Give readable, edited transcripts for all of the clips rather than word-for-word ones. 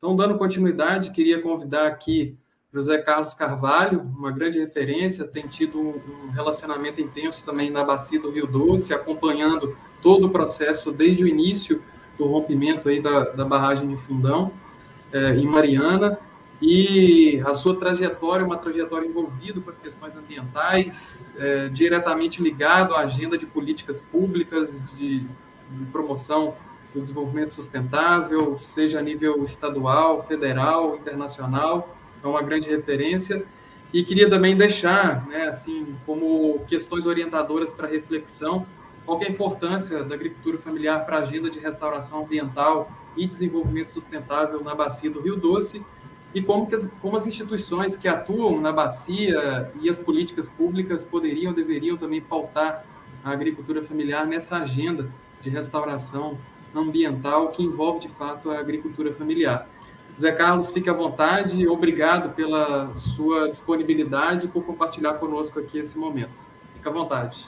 Então, dando continuidade, queria convidar aqui José Carlos Carvalho, uma grande referência, tem tido um relacionamento intenso também na Bacia do Rio Doce, acompanhando todo o processo desde o início do rompimento aí da barragem de Fundão, em Mariana, e a sua trajetória, uma trajetória envolvida com as questões ambientais, diretamente ligado à agenda de políticas públicas, de promoção do desenvolvimento sustentável, seja a nível estadual, federal, internacional, é uma grande referência. E queria também deixar, né, assim, como questões orientadoras para reflexão, qual é a importância da agricultura familiar para a agenda de restauração ambiental e desenvolvimento sustentável na Bacia do Rio Doce, e como as instituições que atuam na bacia e as políticas públicas poderiam, deveriam também pautar a agricultura familiar nessa agenda de restauração ambiental que envolve, de fato, a agricultura familiar. José Carlos, fique à vontade. Obrigado pela sua disponibilidade e por compartilhar conosco aqui esse momento. Fique à vontade.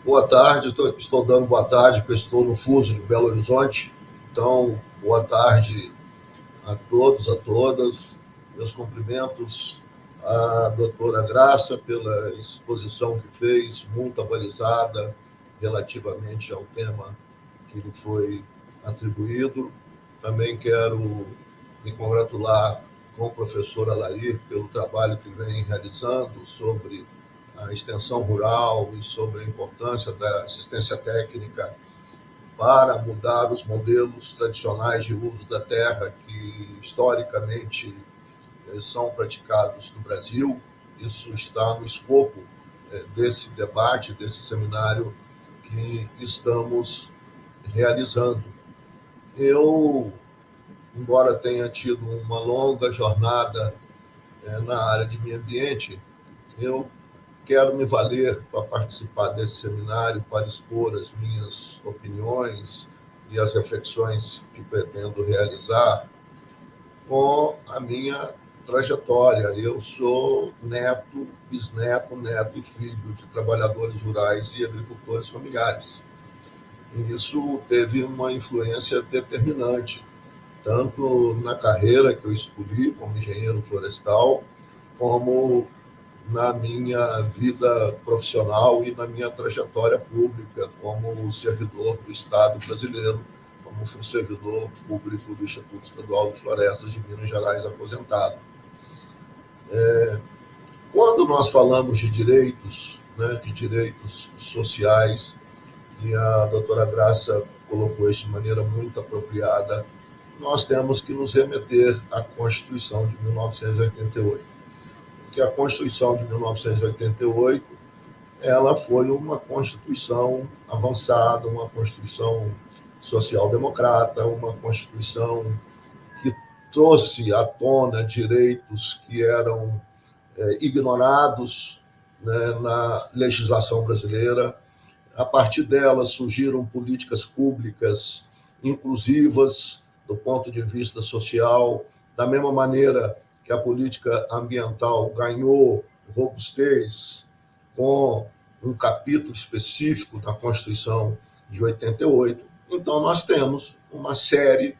Boa tarde, estou dando boa tarde, porque estou no fuso de Belo Horizonte. Então, boa tarde a todos, a todas. Meus cumprimentos à doutora Graça pela exposição que fez, muito atualizada relativamente ao tema que lhe foi atribuído. Também quero me congratular com o professor Alair pelo trabalho que vem realizando sobre a extensão rural e sobre a importância da assistência técnica para mudar os modelos tradicionais de uso da terra que historicamente são praticados no Brasil. Isso está no escopo desse debate, desse seminário que estamos realizando. Eu, embora tenha tido uma longa jornada na área de meio ambiente, eu quero me valer para participar desse seminário, para expor as minhas opiniões e as reflexões que pretendo realizar com a minha trajetória. Eu sou neto, bisneto, neto e filho de trabalhadores rurais e agricultores familiares. E isso teve uma influência determinante, tanto na carreira que eu escolhi como engenheiro florestal, como na minha vida profissional e na minha trajetória pública como servidor do Estado brasileiro, como fui servidor público do Instituto Estadual de Florestas de Minas Gerais aposentado. Quando nós falamos de direitos, né, de direitos sociais, e a doutora Graça colocou isso de maneira muito apropriada, nós temos que nos remeter à Constituição de 1988. Porque a Constituição de 1988 ela foi uma Constituição avançada, uma Constituição social-democrata, uma Constituição que trouxe à tona direitos que eram ignorados, né, na legislação brasileira. A partir dela surgiram políticas públicas inclusivas do ponto de vista social, da mesma maneira que a política ambiental ganhou robustez com um capítulo específico da Constituição de 88. Então, nós temos uma série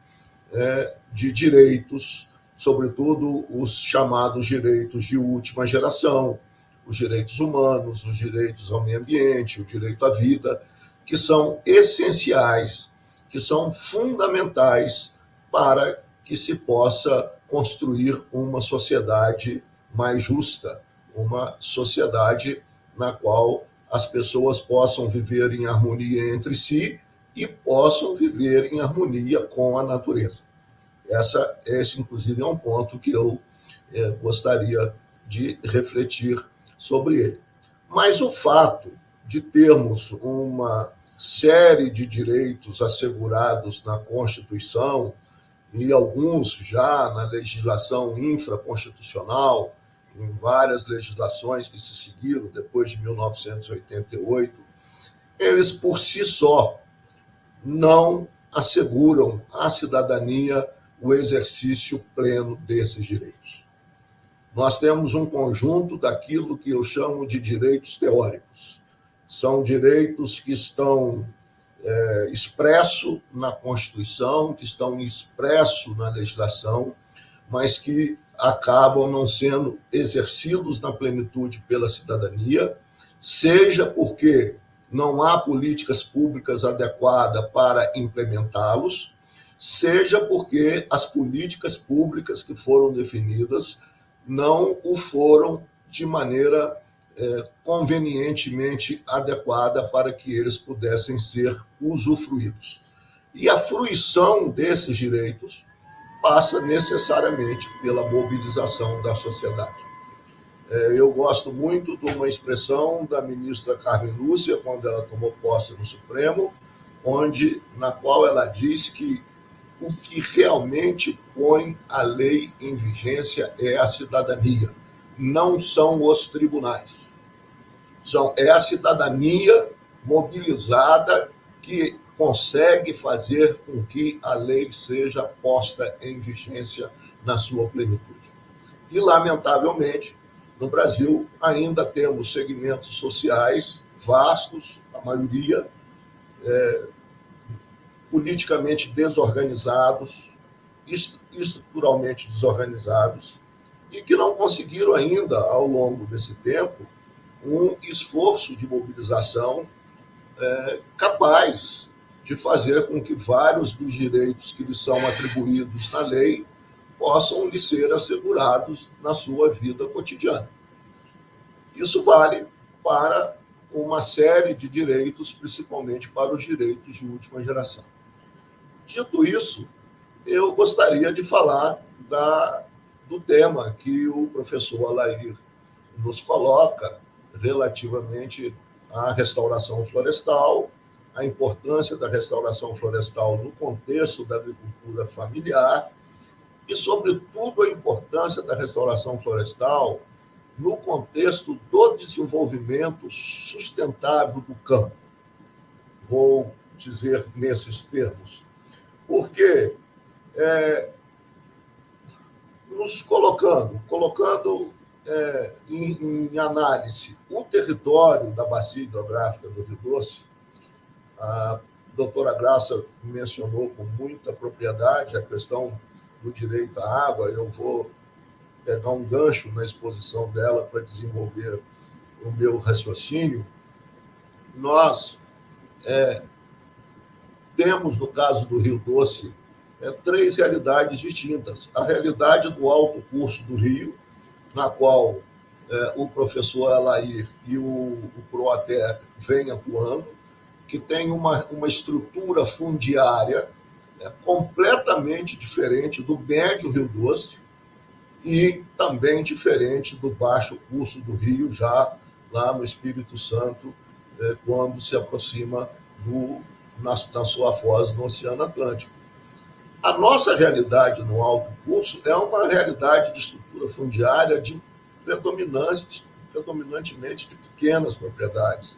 de direitos, sobretudo os chamados direitos de última geração, os direitos humanos, os direitos ao meio ambiente, o direito à vida, que são essenciais, que são fundamentais para que se possa construir uma sociedade mais justa, uma sociedade na qual as pessoas possam viver em harmonia entre si e possam viver em harmonia com a natureza. Esse, inclusive, é um ponto que eu gostaria de refletir sobre ele. Mas o fato de termos uma série de direitos assegurados na Constituição, e alguns já na legislação infraconstitucional, em várias legislações que se seguiram depois de 1988, eles por si só não asseguram à cidadania o exercício pleno desses direitos. Nós temos um conjunto daquilo que eu chamo de direitos teóricos. São direitos que estão expresso na Constituição, que estão expresso na legislação, mas que acabam não sendo exercidos na plenitude pela cidadania, seja porque não há políticas públicas adequadas para implementá-los, seja porque as políticas públicas que foram definidas não o foram de maneira convenientemente adequada para que eles pudessem ser usufruídos. E a fruição desses direitos passa necessariamente pela mobilização da sociedade. Eu gosto muito de uma expressão da ministra Carmen Lúcia, quando ela tomou posse no Supremo, na qual ela diz que o que realmente põe a lei em vigência é a cidadania, não são os tribunais. É a cidadania mobilizada que consegue fazer com que a lei seja posta em vigência na sua plenitude. E, lamentavelmente, no Brasil ainda temos segmentos sociais vastos, a maioria, politicamente desorganizados, estruturalmente desorganizados, e que não conseguiram ainda, ao longo desse tempo, um esforço de mobilização capaz de fazer com que vários dos direitos que lhes são atribuídos na lei possam lhe ser assegurados na sua vida cotidiana. Isso vale para uma série de direitos, principalmente para os direitos de última geração. Dito isso, eu gostaria de falar do tema que o professor Alair nos coloca relativamente à restauração florestal, a importância da restauração florestal no contexto da agricultura familiar e, sobretudo, a importância da restauração florestal no contexto do desenvolvimento sustentável do campo. Vou dizer nesses termos, porque nos colocando em análise o território da bacia hidrográfica do Rio Doce, a doutora Graça mencionou com muita propriedade a questão do direito à água. Eu vou pegar um gancho na exposição dela para desenvolver o meu raciocínio. Nós temos, no caso do Rio Doce, 3 realidades distintas. A realidade do alto curso do rio, na qual o professor Alair e o Proater vêm atuando, que tem uma estrutura fundiária completamente diferente do médio Rio Doce e também diferente do baixo curso do rio, já lá no Espírito Santo, quando se aproxima da sua foz no Oceano Atlântico. A nossa realidade no alto curso é uma realidade de estrutura fundiária predominantemente de pequenas propriedades,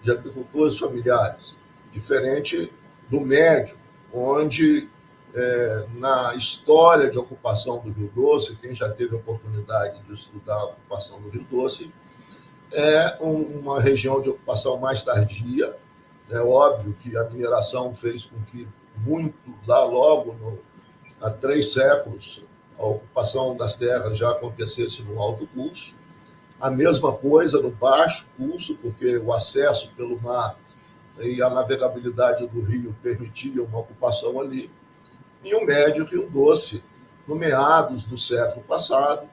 de agricultores familiares, diferente do médio, onde, na história de ocupação do Rio Doce, quem já teve a oportunidade de estudar a ocupação do Rio Doce, é uma região de ocupação mais tardia. É óbvio que a mineração fez com que lá logo há 3 séculos, a ocupação das terras já acontecesse no alto curso. A mesma coisa no baixo curso, porque o acesso pelo mar e a navegabilidade do rio permitiam uma ocupação ali. E o médio Rio Doce, no meados do século passado,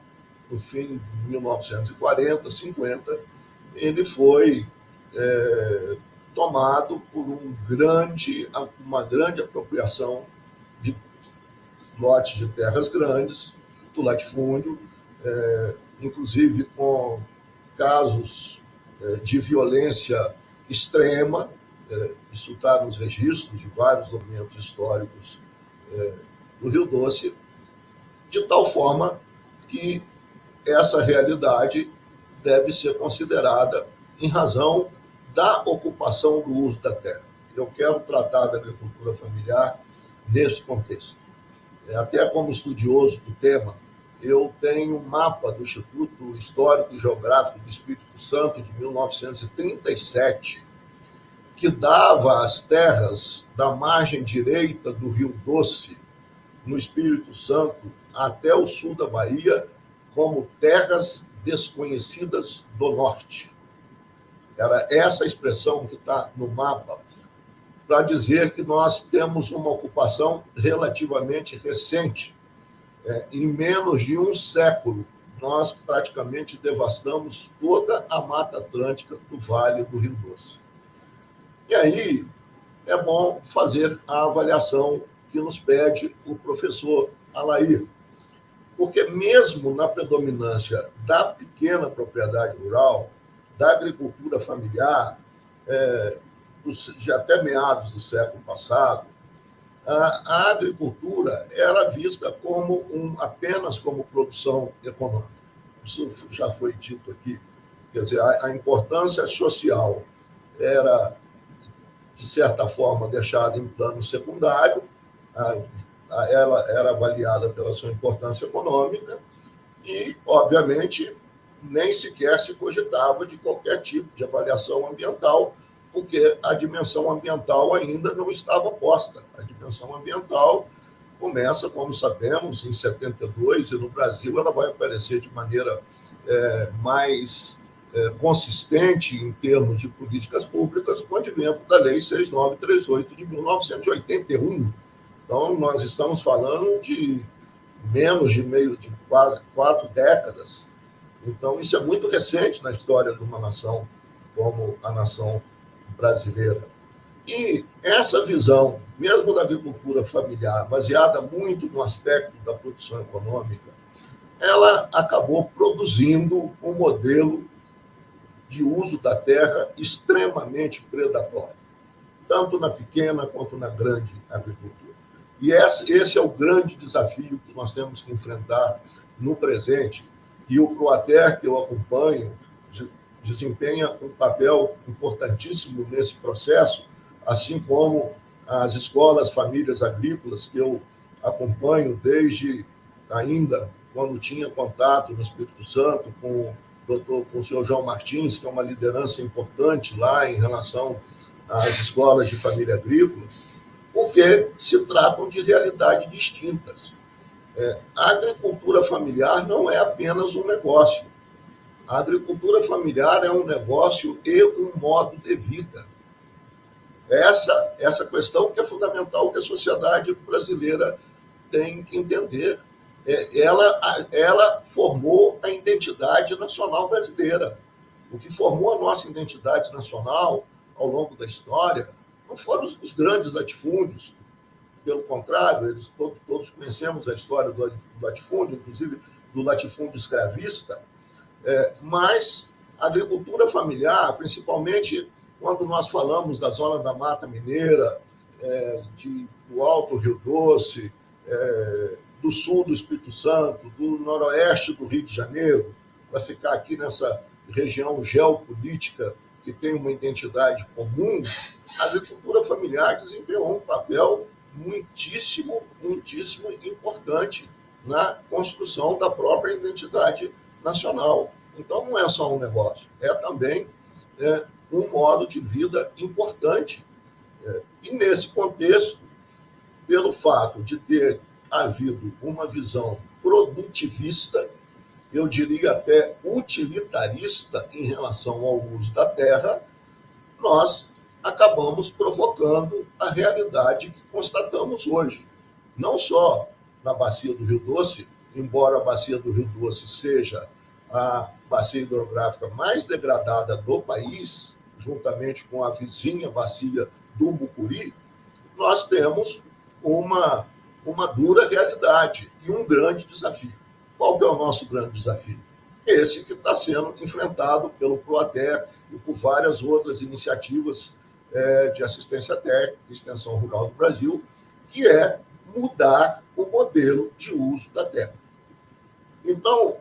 no fim de 1940, 50, ele foi tomado por uma grande apropriação de lotes de terras grandes, do latifúndio, inclusive com casos de violência extrema. Isso está nos registros de vários documentos históricos do Rio Doce, de tal forma que essa realidade deve ser considerada em razão da ocupação do uso da terra. Eu quero tratar da agricultura familiar nesse contexto. Até como estudioso do tema, eu tenho um mapa do Instituto Histórico e Geográfico do Espírito Santo de 1937, que dava as terras da margem direita do Rio Doce, no Espírito Santo, até o sul da Bahia, como terras desconhecidas do norte. Era essa expressão que está no mapa, para dizer que nós temos uma ocupação relativamente recente. Em menos de um século, nós praticamente devastamos toda a Mata Atlântica do Vale do Rio Doce. E aí é bom fazer a avaliação que nos pede o professor Alair, porque mesmo na predominância da pequena propriedade rural, da agricultura familiar, de até meados do século passado, a agricultura era vista como apenas como produção econômica. Isso já foi dito aqui. Quer dizer, a importância social era, de certa forma, deixada em plano secundário, ela era avaliada pela sua importância econômica e, obviamente, nem sequer se cogitava de qualquer tipo de avaliação ambiental, porque a dimensão ambiental ainda não estava posta. A dimensão ambiental começa, como sabemos, em 72, e no Brasil ela vai aparecer de maneira mais consistente em termos de políticas públicas com o advento da Lei 6.938 de 1981. Então, nós estamos falando de menos de quatro décadas. Então, isso é muito recente na história de uma nação como a nação brasileira. E essa visão, mesmo da agricultura familiar, baseada muito no aspecto da produção econômica, ela acabou produzindo um modelo de uso da terra extremamente predatório, tanto na pequena quanto na grande agricultura. E esse é o grande desafio que nós temos que enfrentar no presente, e o Proater, que eu acompanho, desempenha um papel importantíssimo nesse processo, assim como as escolas famílias agrícolas, que eu acompanho desde ainda quando tinha contato no Espírito Santo com o senhor João Martins, que é uma liderança importante lá em relação às escolas de família agrícola, porque se tratam de realidades distintas. A agricultura familiar não é apenas um negócio. A agricultura familiar é um negócio e um modo de vida. Essa questão que é fundamental, que a sociedade brasileira tem que entender. Ela formou a identidade nacional brasileira. O que formou a nossa identidade nacional ao longo da história não foram os grandes latifúndios. Pelo contrário, todos conhecemos a história do latifúndio, inclusive do latifúndio escravista, mas a agricultura familiar, principalmente quando nós falamos da zona da Mata Mineira, do Alto Rio Doce, do sul do Espírito Santo, do noroeste do Rio de Janeiro, para ficar aqui nessa região geopolítica que tem uma identidade comum, a agricultura familiar desempenhou um papel muitíssimo importante na construção da própria identidade nacional. Então, não é só um negócio, é também um modo de vida importante. E, nesse contexto, pelo fato de ter havido uma visão produtivista, eu diria até utilitarista em relação ao uso da terra, nós acabamos provocando a realidade que constatamos hoje. Não só na Bacia do Rio Doce, embora a Bacia do Rio Doce seja a bacia hidrográfica mais degradada do país, juntamente com a vizinha bacia do Mucuri, nós temos uma dura realidade e um grande desafio. Qual que é o nosso grande desafio? Esse que está sendo enfrentado pelo Proater e por várias outras iniciativas de assistência técnica e extensão rural do Brasil, que é mudar o modelo de uso da terra. Então,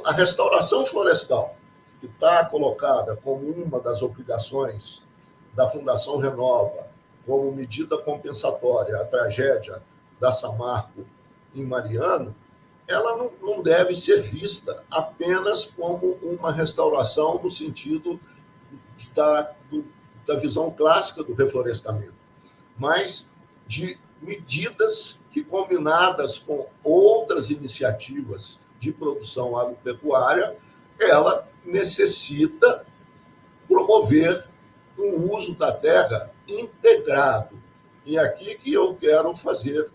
a restauração florestal, que está colocada como uma das obrigações da Fundação Renova, como medida compensatória à tragédia da Samarco em Mariana, ela não deve ser vista apenas como uma restauração no sentido da visão clássica do reflorestamento, mas de medidas que, combinadas com outras iniciativas de produção agropecuária, ela necessita promover um uso da terra integrado. E aqui que eu quero fazer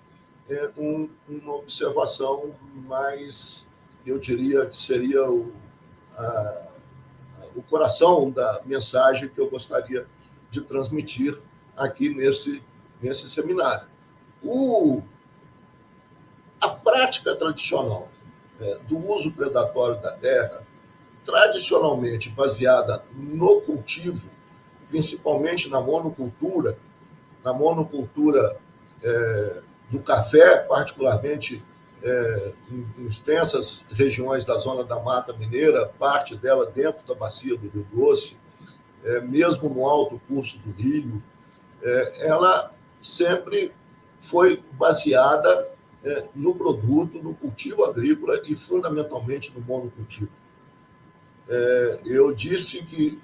uma observação mais, eu diria que seria o coração da mensagem que eu gostaria de transmitir aqui nesse seminário. A prática tradicional do uso predatório da terra, tradicionalmente baseada no cultivo, principalmente na monocultura do café, particularmente em extensas regiões da zona da Mata Mineira, parte dela dentro da bacia do Rio Doce, mesmo no alto curso do Rio, ela sempre foi baseada no produto, no cultivo agrícola e, fundamentalmente, no monocultivo. Eu disse que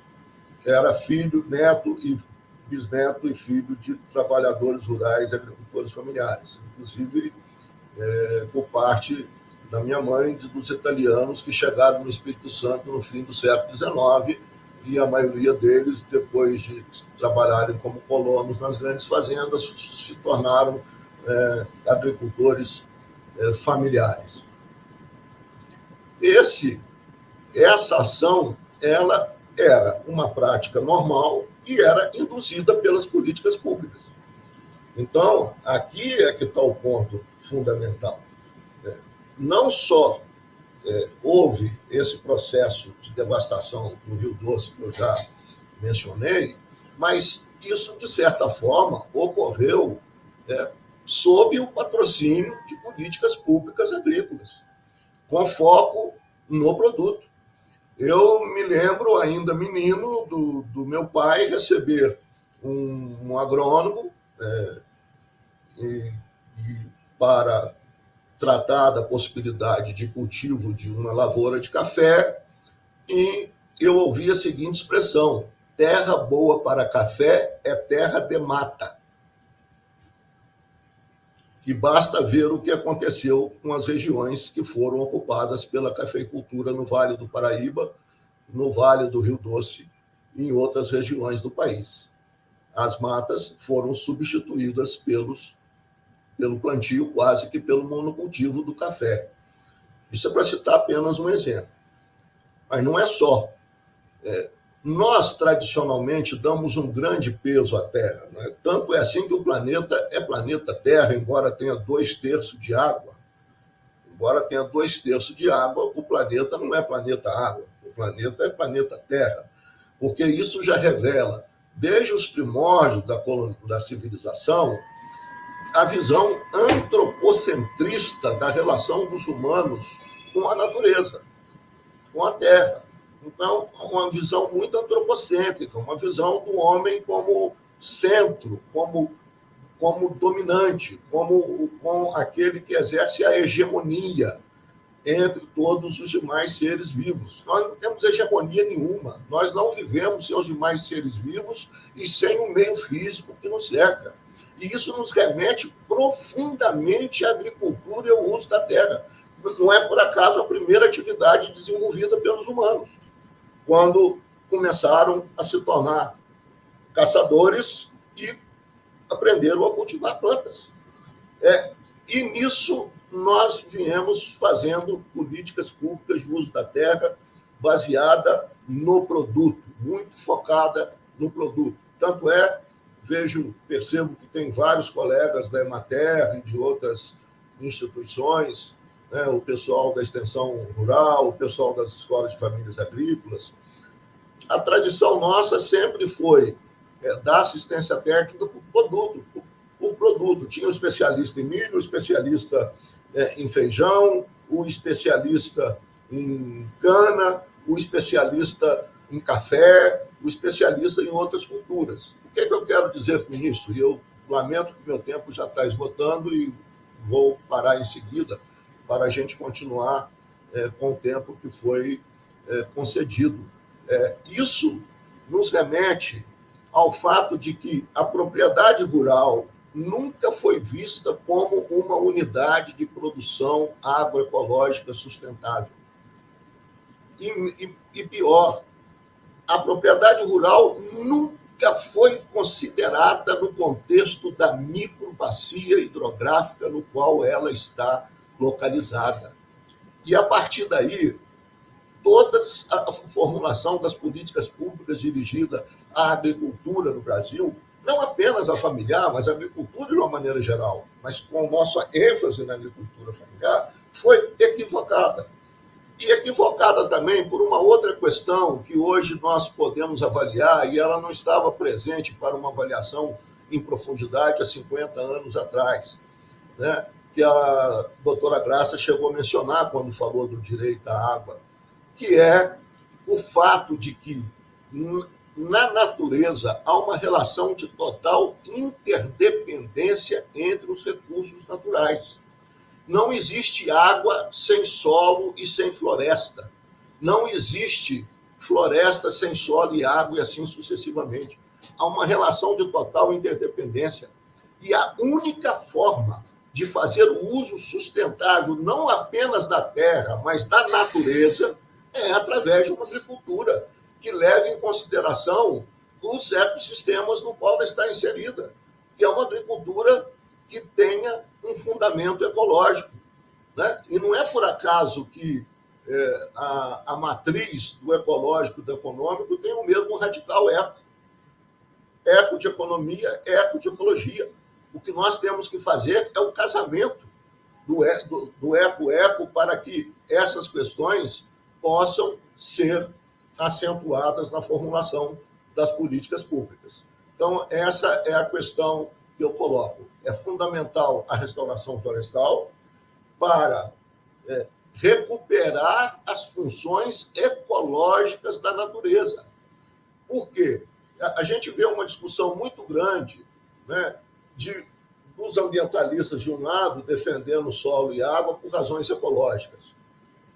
era filho, neto e bisneto e filho de trabalhadores rurais e agricultores familiares, inclusive por parte da minha mãe, dos italianos que chegaram no Espírito Santo no fim do século XIX, e a maioria deles, depois de trabalharem como colonos nas grandes fazendas, se tornaram agricultores familiares. Essa ação, ela era uma prática normal e era induzida pelas políticas públicas. Então, aqui é que está o ponto fundamental. Não só houve esse processo de devastação do Rio Doce, que eu já mencionei, mas isso, de certa forma, ocorreu sob o patrocínio de políticas públicas agrícolas, com foco no produto. Eu me lembro, ainda menino, do meu pai receber um agrônomo e para tratar da possibilidade de cultivo de uma lavoura de café, e eu ouvi a seguinte expressão: terra boa para café é terra de mata. E basta ver o que aconteceu com as regiões que foram ocupadas pela cafeicultura no Vale do Paraíba, no Vale do Rio Doce e em outras regiões do país. As matas foram substituídas pelo plantio, quase que pelo monocultivo do café. Isso é para citar apenas um exemplo. Mas não é só. Nós, tradicionalmente, damos um grande peso à Terra. Né? Tanto é assim que o planeta é planeta Terra, embora tenha 2/3 de água. Embora tenha 2/3 de água, o planeta não é planeta água. O planeta é planeta Terra. Porque isso já revela, desde os primórdios da civilização, a visão antropocentrista da relação dos humanos com a natureza, com a Terra. Então, uma visão muito antropocêntrica, uma visão do homem como centro, como dominante, como aquele que exerce a hegemonia entre todos os demais seres vivos. Nós não temos hegemonia nenhuma. Nós não vivemos sem os demais seres vivos e sem o meio físico que nos cerca. E isso nos remete profundamente à agricultura e ao uso da terra. Não é, por acaso, a primeira atividade desenvolvida pelos humanos, quando começaram a se tornar caçadores e aprenderam a cultivar plantas. E nisso nós viemos fazendo políticas públicas de uso da terra baseada no produto, muito focada no produto. Tanto percebo que tem vários colegas da Emater e de outras instituições, né, o pessoal da extensão rural, o pessoal das escolas de famílias agrícolas. A tradição nossa sempre foi dar assistência técnica para o produto. Tinha o especialista em milho, o especialista em feijão, o especialista em cana, o especialista em café, o especialista em outras culturas. O que é que eu quero dizer com isso? E eu lamento que meu tempo já está esgotando e vou parar em seguida para a gente continuar com o tempo que foi concedido. Isso nos remete ao fato de que a propriedade rural nunca foi vista como uma unidade de produção agroecológica sustentável. E pior, a propriedade rural nunca foi considerada no contexto da microbacia hidrográfica no qual ela está localizada. E, a partir daí, toda a formulação das políticas públicas dirigidas à agricultura no Brasil, não apenas a familiar, mas a agricultura de uma maneira geral, mas com nossa ênfase na agricultura familiar, foi equivocada. E equivocada também por uma outra questão que hoje nós podemos avaliar, e ela não estava presente para uma avaliação em profundidade há 50 anos atrás, né? Que a doutora Graça chegou a mencionar quando falou do direito à água, que é o fato de que, na natureza, há uma relação de total interdependência entre os recursos naturais. Não existe água sem solo e sem floresta. Não existe floresta sem solo e água e assim sucessivamente. Há uma relação de total interdependência. E a única forma de fazer o uso sustentável, não apenas da terra, mas da natureza, é através de uma agricultura que leve em consideração os ecossistemas no qual ela está inserida. Que é uma agricultura que tenha um fundamento ecológico, né? E não é por acaso que a matriz do ecológico e do econômico tem o mesmo radical eco. Eco de economia, eco de ecologia. O que nós temos que fazer é o casamento do eco-eco para que essas questões possam ser acentuadas na formulação das políticas públicas. Então, essa é a questão que eu coloco. É fundamental a restauração florestal para recuperar as funções ecológicas da natureza. Por quê? A gente vê uma discussão muito grande, né, dos ambientalistas, de um lado, defendendo solo e água por razões ecológicas.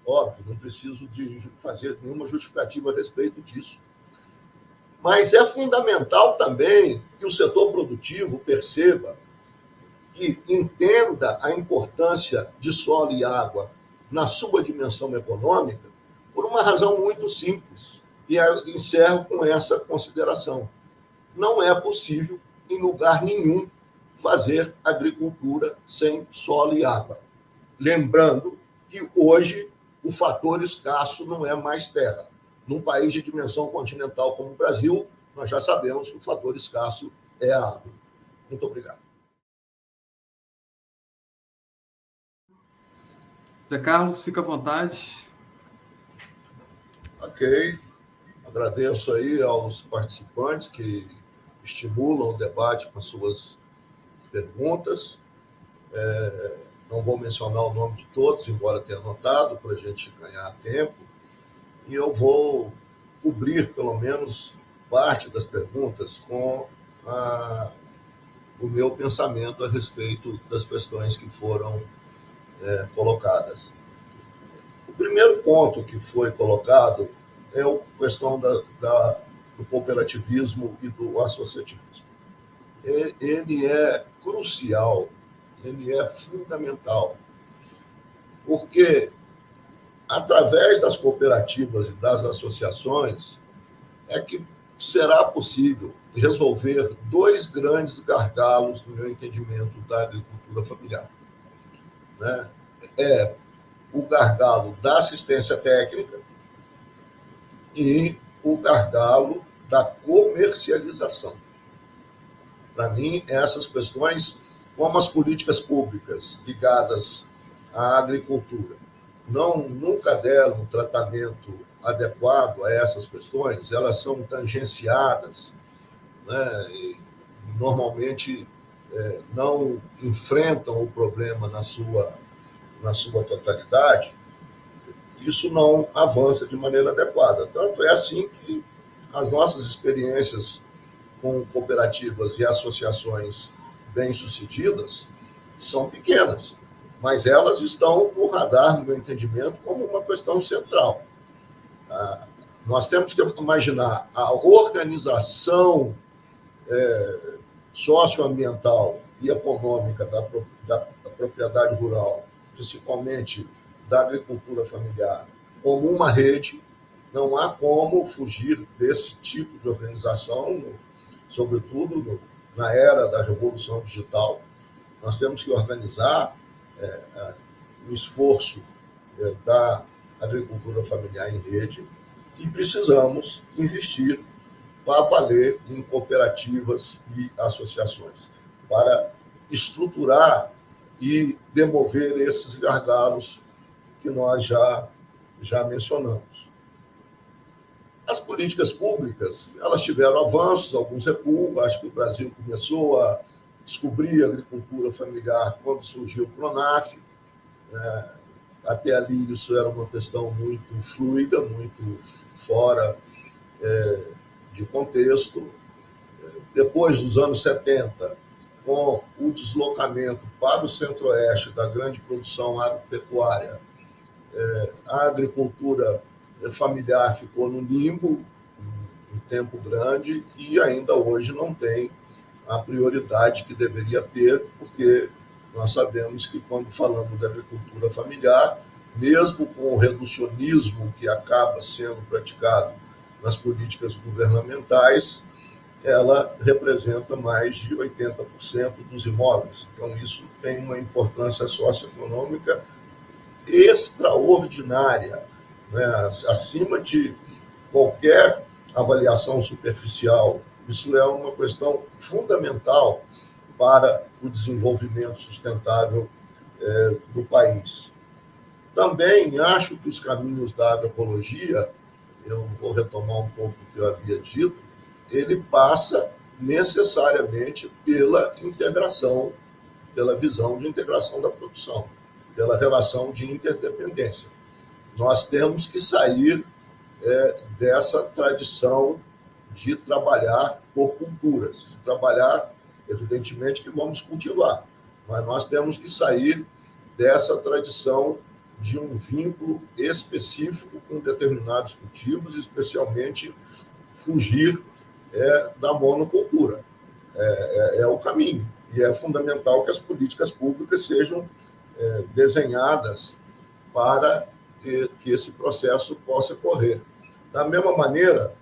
Óbvio, não preciso de fazer nenhuma justificativa a respeito disso. Mas é fundamental também que o setor produtivo perceba, que entenda a importância de solo e água na sua dimensão econômica, por uma razão muito simples. E eu encerro com essa consideração. Não é possível, em lugar nenhum, fazer agricultura sem solo e água. Lembrando que hoje o fator escasso não é mais terra. Num país de dimensão continental como o Brasil, nós já sabemos que o fator escasso é a água. Muito obrigado. Zé Carlos, fica à vontade. Ok. Agradeço aí aos participantes que estimulam o debate com as suas perguntas. Não vou mencionar o nome de todos, embora tenha anotado, para a gente ganhar tempo. E eu vou cobrir, pelo menos, parte das perguntas com o meu pensamento a respeito das questões que foram colocadas. O primeiro ponto que foi colocado é a questão do cooperativismo e do associativismo. Ele é crucial, ele é fundamental, porque através das cooperativas e das associações é que será possível resolver dois grandes gargalos, no meu entendimento, da agricultura familiar. Né? É o gargalo da assistência técnica e o gargalo da comercialização. Para mim, essas questões, como as políticas públicas ligadas à agricultura nunca deram um tratamento adequado a essas questões, elas são tangenciadas, né, e normalmente não enfrentam o problema na sua totalidade, isso não avança de maneira adequada. Tanto é assim que as nossas experiências com cooperativas e associações bem-sucedidas são pequenas, mas elas estão no radar, no meu entendimento, como uma questão central. Nós temos que imaginar a organização socioambiental e econômica da propriedade rural, principalmente da agricultura familiar, como uma rede. Não há como fugir desse tipo de organização, sobretudo na era da revolução digital. Nós temos que organizar o esforço da agricultura familiar em rede e precisamos investir para valer em cooperativas e associações, para estruturar e demover esses gargalos que nós já mencionamos. As políticas públicas, elas tiveram avanços, alguns recuos. Acho que o Brasil começou a descobrir a agricultura familiar quando surgiu o PRONAF. Até ali isso era uma questão muito fluida, muito fora de contexto. Depois dos anos 70, com o deslocamento para o centro-oeste da grande produção agropecuária, a agricultura familiar ficou no limbo um tempo grande e ainda hoje não tem a prioridade que deveria ter, porque nós sabemos que quando falamos de agricultura familiar, mesmo com o reducionismo que acaba sendo praticado nas políticas governamentais, ela representa mais de 80% dos imóveis. Então, isso tem uma importância socioeconômica extraordinária, né? Acima de qualquer avaliação superficial. Isso é uma questão fundamental para o desenvolvimento sustentável do país. Também acho que os caminhos da agroecologia, eu vou retomar um pouco o que eu havia dito, ele passa necessariamente pela integração, pela visão de integração da produção, pela relação de interdependência. Nós temos que sair dessa tradição de trabalhar por culturas, de trabalhar, evidentemente, que vamos cultivar, mas nós temos que sair dessa tradição de um vínculo específico com determinados cultivos, especialmente fugir da monocultura. É o caminho, e é fundamental que as políticas públicas sejam desenhadas para que esse processo possa correr. Da mesma maneira,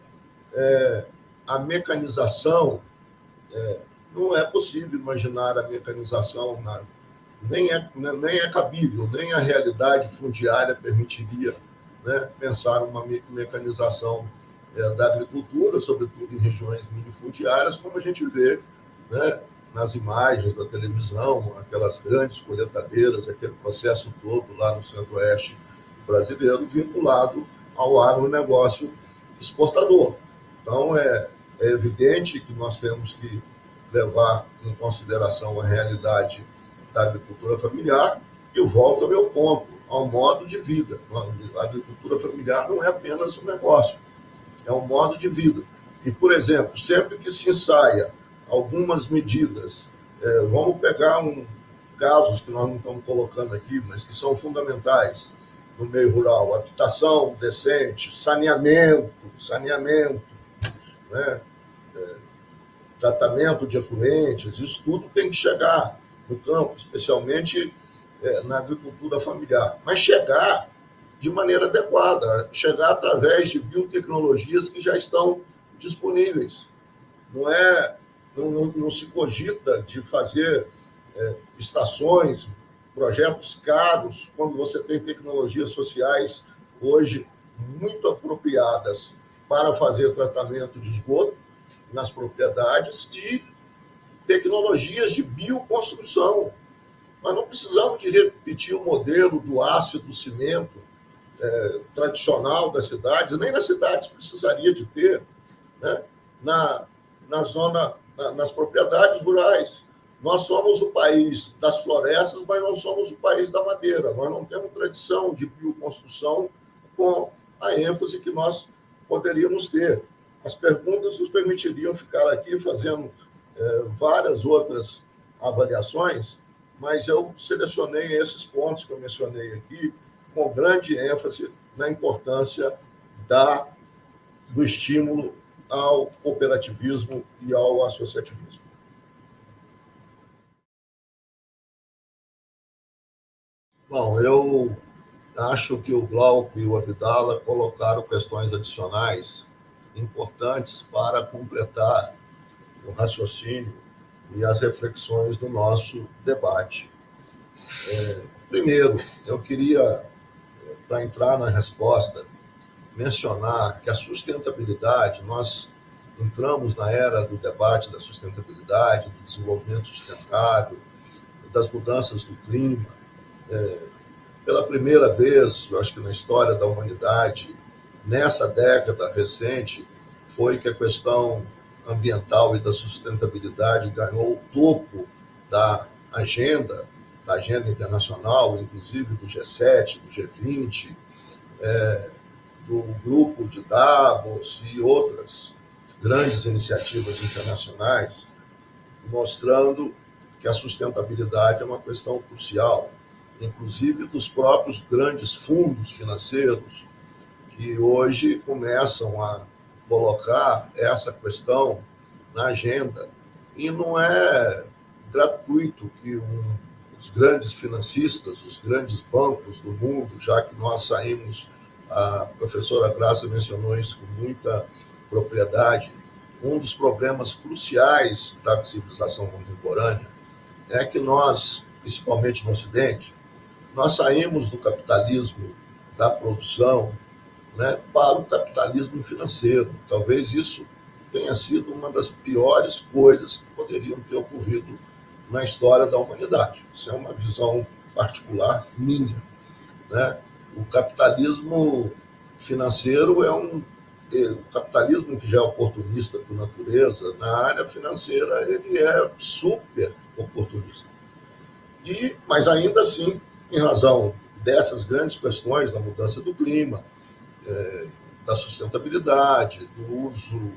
a mecanização, não é possível imaginar a mecanização, nem é cabível, nem a realidade fundiária permitiria, né, pensar uma mecanização da agricultura, sobretudo em regiões minifundiárias, como a gente vê, né, nas imagens da televisão, aquelas grandes colheitadeiras, aquele processo todo lá no centro-oeste brasileiro, vinculado ao agronegócio exportador. Então, é evidente que nós temos que levar em consideração a realidade da agricultura familiar, e eu volto ao meu ponto, ao modo de vida. A agricultura familiar não é apenas um negócio, é um modo de vida. E, por exemplo, sempre que se ensaia algumas medidas, vamos pegar casos que nós não estamos colocando aqui, mas que são fundamentais no meio rural: habitação decente, saneamento, né? Tratamento de efluentes, isso tudo tem que chegar no campo, especialmente na agricultura familiar. Mas chegar de maneira adequada, chegar através de biotecnologias que já estão disponíveis. Não se cogita de fazer estações, projetos caros, quando você tem tecnologias sociais hoje muito apropriadas para fazer tratamento de esgoto nas propriedades e tecnologias de bioconstrução. Nós não precisamos de repetir o modelo do aço e do cimento tradicional das cidades, nem nas cidades precisaria de ter, né? Nas propriedades rurais. Nós somos o país das florestas, mas não somos o país da madeira. Nós não temos tradição de bioconstrução com a ênfase que nós poderíamos ter. As perguntas nos permitiriam ficar aqui fazendo várias outras avaliações, mas eu selecionei esses pontos que eu mencionei aqui com grande ênfase na importância do estímulo ao cooperativismo e ao associativismo. Bom, eu acho que o Glauco e o Abdala colocaram questões adicionais importantes para completar o raciocínio e as reflexões do nosso debate. Primeiro, eu queria, para entrar na resposta, mencionar que a sustentabilidade, nós entramos na era do debate da sustentabilidade, do desenvolvimento sustentável, das mudanças do clima. Pela primeira vez, eu acho que na história da humanidade, nessa década recente, foi que a questão ambiental e da sustentabilidade ganhou o topo da agenda internacional, inclusive do G7, do G20, do grupo de Davos e outras grandes iniciativas internacionais, mostrando que a sustentabilidade é uma questão crucial, inclusive dos próprios grandes fundos financeiros, que hoje começam a colocar essa questão na agenda. E não é gratuito que os grandes financistas, os grandes bancos do mundo, já que nós saímos, a professora Graça mencionou isso com muita propriedade, um dos problemas cruciais da civilização contemporânea é que nós, principalmente no Ocidente, nós saímos do capitalismo da produção, né, para o capitalismo financeiro. Talvez isso tenha sido uma das piores coisas que poderiam ter ocorrido na história da humanidade. Isso é uma visão particular minha, né? O capitalismo financeiro o capitalismo que já é oportunista por natureza, na área financeira ele é super oportunista. Mas ainda assim, em razão dessas grandes questões da mudança do clima, da sustentabilidade, do uso,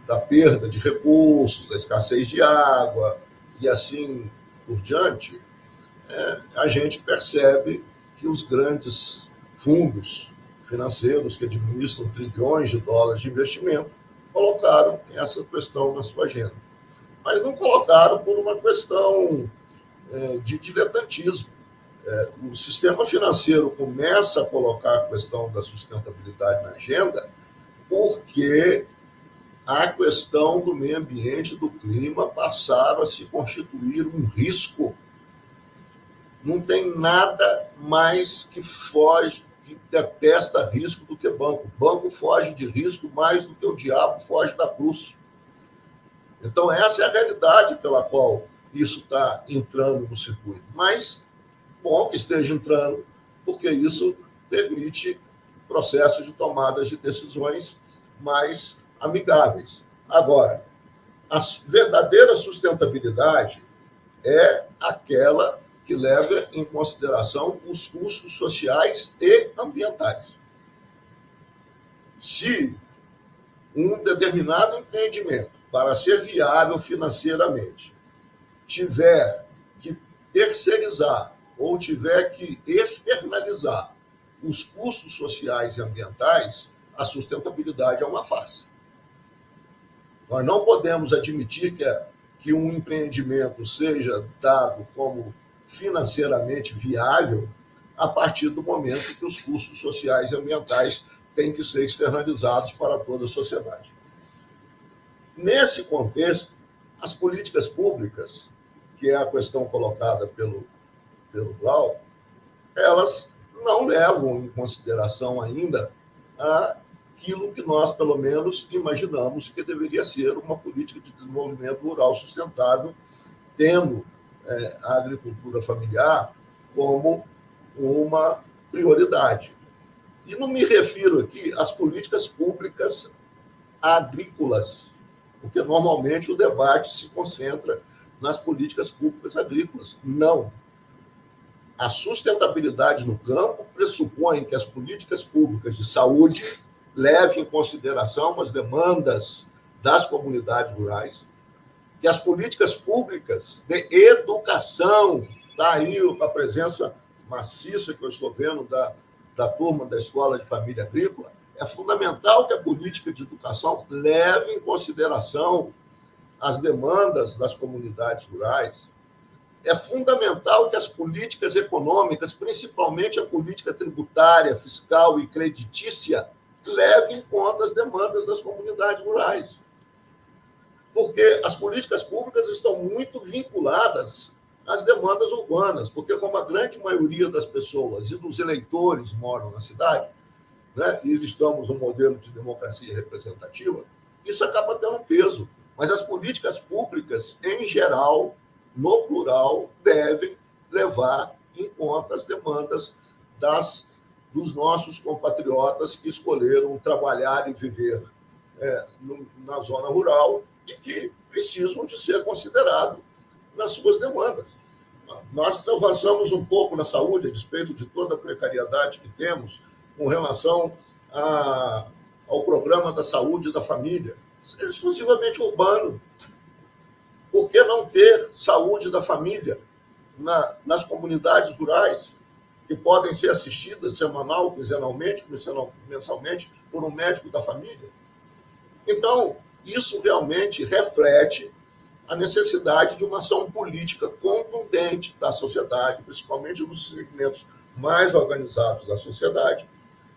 da perda de recursos, da escassez de água e assim por diante, a gente percebe que os grandes fundos financeiros que administram trilhões de dólares de investimento colocaram essa questão na sua agenda. Mas não colocaram por uma questão de diletantismo. O sistema financeiro começa a colocar a questão da sustentabilidade na agenda porque a questão do meio ambiente e do clima passaram a se constituir um risco. Não tem nada mais que detesta risco do que banco. Banco foge de risco mais do que o diabo foge da cruz. Então, essa é a realidade pela qual isso está entrando no circuito. Mas, bom que esteja entrando, porque isso permite processos de tomadas de decisões mais amigáveis. Agora, a verdadeira sustentabilidade é aquela que leva em consideração os custos sociais e ambientais. Se um determinado empreendimento, para ser viável financeiramente, tiver que terceirizar ou tiver que externalizar os custos sociais e ambientais, a sustentabilidade é uma farsa. Nós não podemos admitir que um empreendimento seja dado como financeiramente viável a partir do momento que os custos sociais e ambientais têm que ser externalizados para toda a sociedade. Nesse contexto, as políticas públicas, que é a questão colocada pelo Glauco, elas não levam em consideração ainda aquilo que nós, pelo menos, imaginamos que deveria ser uma política de desenvolvimento rural sustentável, tendo a agricultura familiar como uma prioridade. E não me refiro aqui às políticas públicas agrícolas, porque normalmente o debate se concentra nas políticas públicas agrícolas. Não. A sustentabilidade no campo pressupõe que as políticas públicas de saúde levem em consideração as demandas das comunidades rurais, que as políticas públicas de educação, está aí a presença maciça que eu estou vendo da turma da Escola de Família Agrícola, É fundamental que a política de educação leve em consideração as demandas das comunidades rurais. É fundamental que as políticas econômicas, principalmente a política tributária, fiscal e creditícia, levem em conta as demandas das comunidades rurais. Porque as políticas públicas estão muito vinculadas às demandas urbanas, porque como a grande maioria das pessoas e dos eleitores moram na cidade, né, e estamos num modelo de democracia representativa, isso acaba tendo um peso. Mas as políticas públicas, em geral, no plural, devem levar em conta as demandas dos nossos compatriotas que escolheram trabalhar e viver na zona rural e que precisam de ser considerados nas suas demandas. Nós avançamos um pouco na saúde, a despeito de toda a precariedade que temos, com relação ao programa da saúde da família, exclusivamente urbano. Por que não ter saúde da família nas comunidades rurais, que podem ser assistidas semanal, quinzenalmente, mensalmente, por um médico da família? Então, isso realmente reflete a necessidade de uma ação política contundente da sociedade, principalmente dos segmentos mais organizados da sociedade,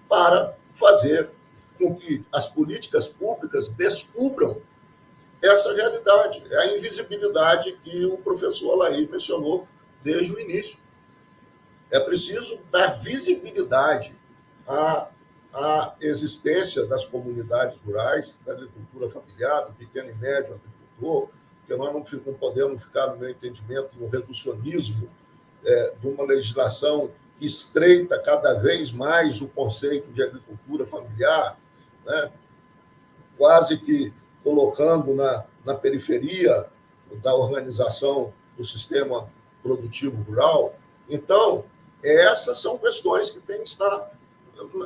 para fazer com que as políticas públicas descubram essa realidade, a invisibilidade que o professor Alair mencionou desde o início. É preciso dar visibilidade à existência das comunidades rurais, da agricultura familiar, do pequeno e médio agricultor, porque nós não podemos ficar, no meu entendimento, no reducionismo de uma legislação que estreita cada vez mais o conceito de agricultura familiar, né? Quase que colocando na periferia da organização do sistema produtivo rural. Então, essas são questões que têm que estar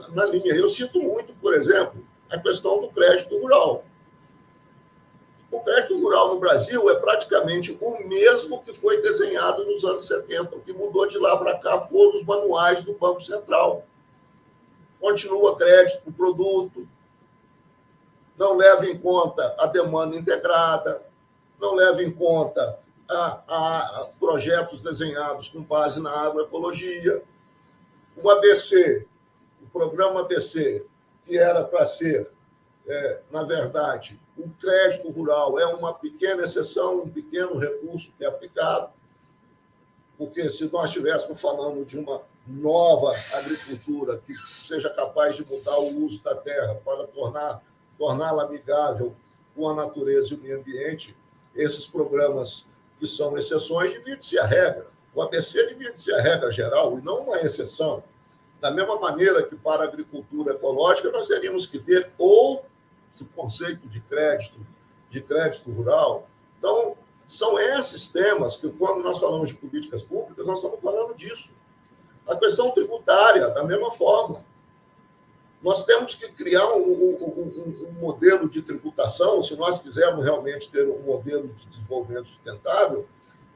na linha. Eu cito muito, por exemplo, a questão do crédito rural. O crédito rural no Brasil é praticamente o mesmo que foi desenhado nos anos 70. O que mudou de lá para cá foram os manuais do Banco Central. Continua crédito para o produto, não leva em conta a demanda integrada, não leva em conta projetos desenhados com base na agroecologia. O ABC, o programa ABC, que era para ser, na verdade, o crédito rural é uma pequena exceção, um pequeno recurso que é aplicado, porque se nós estivéssemos falando de uma nova agricultura que seja capaz de mudar o uso da terra para torná-la amigável com a natureza e o meio ambiente, esses programas que são exceções deviam de ser a regra. O ABC devia de ser a regra geral e não uma exceção. Da mesma maneira que para a agricultura ecológica nós teríamos que ter outro conceito de crédito rural. Então, são esses temas que, quando nós falamos de políticas públicas, nós estamos falando disso. A questão tributária, da mesma forma. Nós temos que criar um modelo de tributação, se nós quisermos realmente ter um modelo de desenvolvimento sustentável,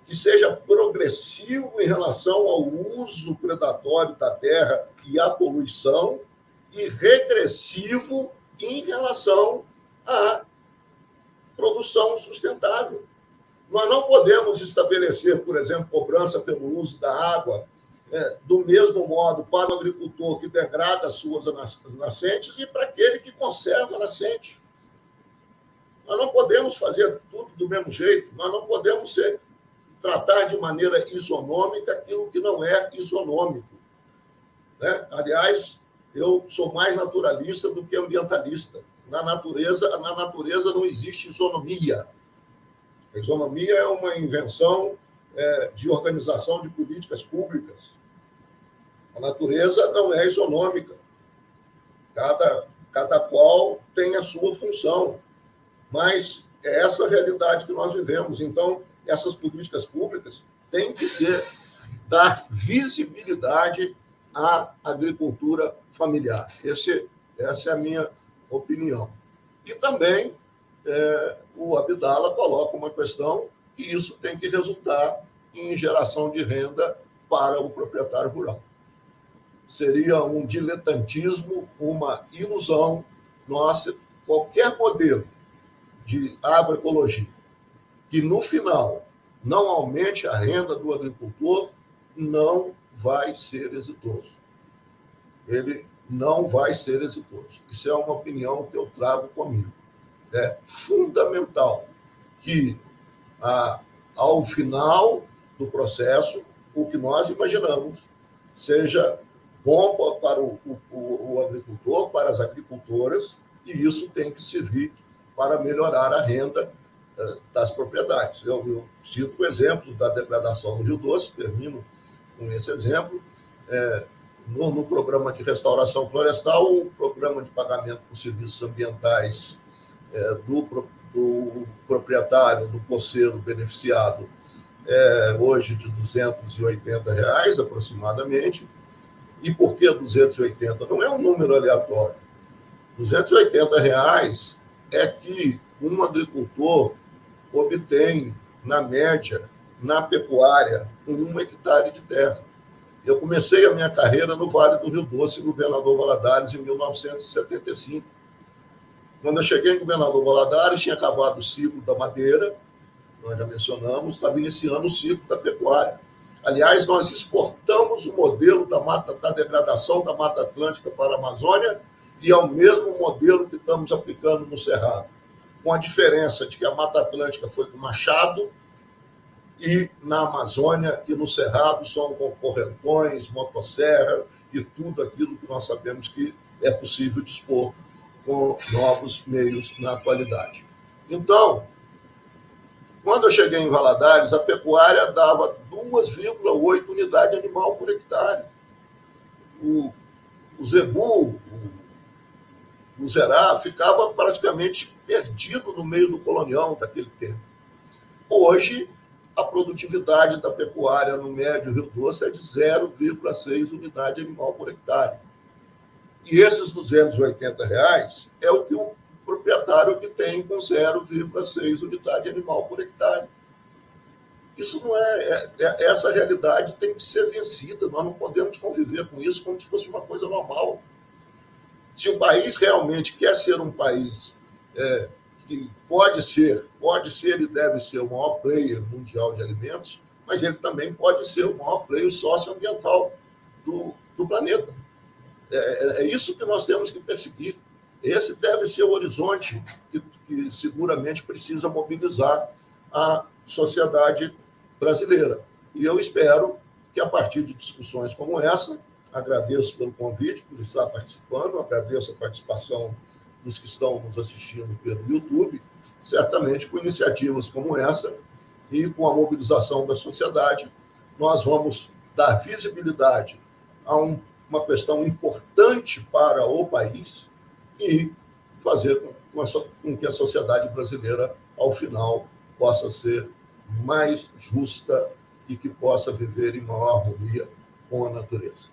que seja progressivo em relação ao uso predatório da terra e à poluição, e regressivo em relação à produção sustentável. Nós não podemos estabelecer, por exemplo, cobrança pelo uso da água do mesmo modo para o agricultor que degrada as suas nascentes e para aquele que conserva a nascente. Nós não podemos fazer tudo do mesmo jeito, nós não podemos tratar de maneira isonômica aquilo que não é isonômico. Né? Aliás, eu sou mais naturalista do que ambientalista. Na natureza não existe isonomia. A isonomia é uma invenção de organização de políticas públicas. A natureza não é isonômica. Cada qual tem a sua função. Mas é essa a realidade que nós vivemos. Então, essas políticas públicas têm que dar visibilidade à agricultura familiar. Essa é a minha opinião. E também o Abdala coloca uma questão que isso tem que resultar em geração de renda para o proprietário rural. seria um diletantismo, uma ilusão nossa, qualquer modelo de agroecologia que, no final, não aumente a renda do agricultor, não vai ser exitoso. Ele não vai ser exitoso. Isso é uma opinião que eu trago comigo. É fundamental que, ao final do processo, o que nós imaginamos seja bom para o agricultor, para as agricultoras, e isso tem que servir para melhorar a renda das propriedades. Eu cito o exemplo da degradação do Rio Doce, termino com esse exemplo. No programa de restauração florestal, o programa de pagamento por serviços ambientais do proprietário, do poceiro beneficiado, hoje de R$280 aproximadamente. E por que 280? Não é um número aleatório. R$280 é que um agricultor obtém, na média, na pecuária, 1 hectare de terra. Eu comecei a minha carreira no Vale do Rio Doce, em Governador Valadares, em 1975. Quando eu cheguei em Governador Valadares, tinha acabado o ciclo da madeira, nós já mencionamos, estava iniciando o ciclo da pecuária. Aliás, nós exportamos o modelo da degradação da Mata Atlântica para a Amazônia e é o mesmo modelo que estamos aplicando no Cerrado, com a diferença de que a Mata Atlântica foi com machado e na Amazônia e no Cerrado são com correntões, motosserra e tudo aquilo que nós sabemos que é possível dispor com novos meios na atualidade. Então, quando eu cheguei em Valadares, a pecuária dava 2,8 unidades animal por hectare. O zebu, o zerá, ficava praticamente perdido no meio do colonial daquele tempo. Hoje, a produtividade da pecuária no médio Rio Doce é de 0,6 unidade animal por hectare. E esses R$280 é o que o proprietário que tem com 0,6 unidade animal por hectare. Isso não essa realidade tem que ser vencida. Nós não podemos conviver com isso como se fosse uma coisa normal. Se o país realmente quer ser um país que pode ser e deve ser o maior player mundial de alimentos, mas ele também pode ser o maior player socioambiental do planeta. É isso que nós temos que perseguir. Esse deve ser o horizonte que seguramente precisa mobilizar a sociedade brasileira. E eu espero que, a partir de discussões como essa, agradeço pelo convite, por estar participando, agradeço a participação dos que estão nos assistindo pelo YouTube, certamente com iniciativas como essa e com a mobilização da sociedade, nós vamos dar visibilidade a uma questão importante para o país e fazer com que a sociedade brasileira, ao final, possa ser mais justa e que possa viver em maior harmonia com a natureza.